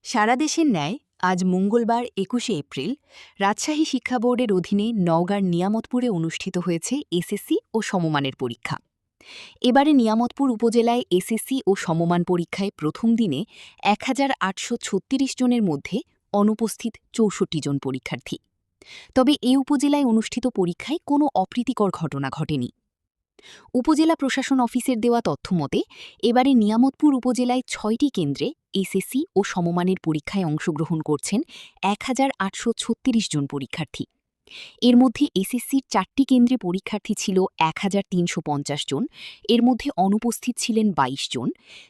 সারা দেশের ন্যায় আজ মঙ্গলবার ২১শে এপ্রিল রাজশাহী শিক্ষা বোর্ডের অধীনে নওগাঁর নিয়ামতপুরে অনুষ্ঠিত হয়েছে এসএসসি ও সমমানের পরীক্ষা। এবারে নিয়ামতপুর উপজেলায় এসএসসি ও সমমান পরীক্ষায় প্রথম দিনে ১,৮৩৬ জনের মধ্যে অনুপস্থিত ৬৪ জন পরীক্ষার্থী। তবে এ উপজেলায় অনুষ্ঠিত পরীক্ষায় কোনো অপ্রীতিকর ঘটনা ঘটেনি। উপজেলা প্রশাসন অফিসের দেওয়া তথ্যমতে এবারে নিয়ামতপুর উপজেলায় ৬টি কেন্দ্রে এসএসসি ও সমমানের পরীক্ষায় অংশগ্রহণ করছেন ১,৮৩৬ জন পরীক্ষার্থী। এর মধ্যে এসএসসির ৪টি কেন্দ্রে পরীক্ষার্থী ছিল ১,৩৫০ জন, এর মধ্যে অনুপস্থিত ছিলেন ২২ জন।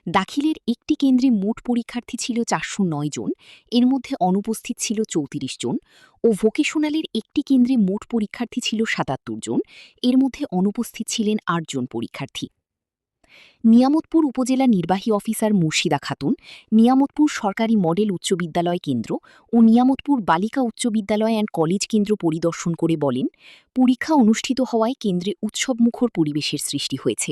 দাখিলের একটি কেন্দ্রে মোট পরীক্ষার্থী ছিল ৪০৯ জন, এর মধ্যে অনুপস্থিত ছিল ৩৪ জন। ও ভোকেশনালের একটি কেন্দ্রে মোট পরীক্ষার্থী ছিল ৭৭ জন, এর মধ্যে অনুপস্থিত ছিলেন ৮ জন পরীক্ষার্থী। নিয়ামতপুর উপজেলা নির্বাহী অফিসার মুর্শিদা খাতুন নিয়ামতপুর সরকারি মডেল উচ্চ বিদ্যালয় কেন্দ্র ও নিয়ামতপুর বালিকা উচ্চ বিদ্যালয় অ্যান্ড কলেজ কেন্দ্র পরিদর্শন করে বলেন, পরীক্ষা অনুষ্ঠিত হওয়ায় কেন্দ্রে উৎসবমুখর পরিবেশের সৃষ্টি হয়েছে।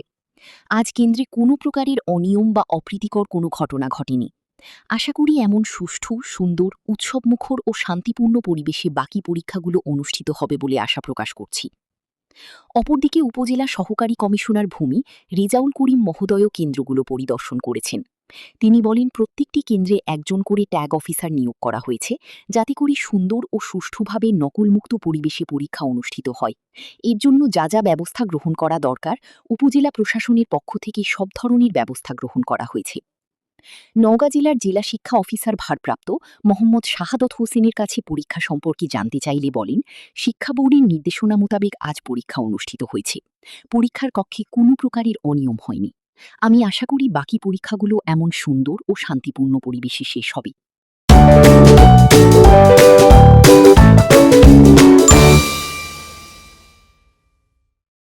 আজ কেন্দ্রে কোনো প্রকারের অনিয়ম বা অপ্রীতিকর কোনো ঘটনা ঘটেনি। আশা করি এমন সুষ্ঠু, সুন্দর, উৎসবমুখর ও শান্তিপূর্ণ পরিবেশে বাকি পরীক্ষাগুলো অনুষ্ঠিত হবে বলে আশা প্রকাশ করছি। অপরদিকে উপজেলা সহকারী কমিশনার ভূমি রেজাউল করিম মহোদয়ও কেন্দ্রগুলো পরিদর্শন করেছেন। তিনি বলেন, প্রত্যেকটি কেন্দ্রে একজন করে ট্যাগ অফিসার নিয়োগ করা হয়েছে, যাতে করে সুন্দর ও সুষ্ঠুভাবে নকলমুক্ত পরিবেশে পরীক্ষা অনুষ্ঠিত হয়। এর জন্য যা যা ব্যবস্থা গ্রহণ করা দরকার, উপজেলা প্রশাসনের পক্ষ থেকে সব ধরনের ব্যবস্থা গ্রহণ করা হয়েছে। নওগাঁ জেলার জেলা শিক্ষা অফিসার ভারপ্রাপ্ত মোহাম্মদ শাহাদত হোসেনের কাছে পরীক্ষা সম্পর্কে জানতে চাইলে বলেন, শিক্ষা বোর্ডের নির্দেশনা মোতাবেক আজ পরীক্ষা অনুষ্ঠিত হয়েছে। পরীক্ষার কক্ষে কোনো প্রকারের অনিয়ম হয়নি। আমি আশা করি বাকি পরীক্ষাগুলো এমন সুন্দর ও শান্তিপূর্ণ পরিবেশে শেষ হবে।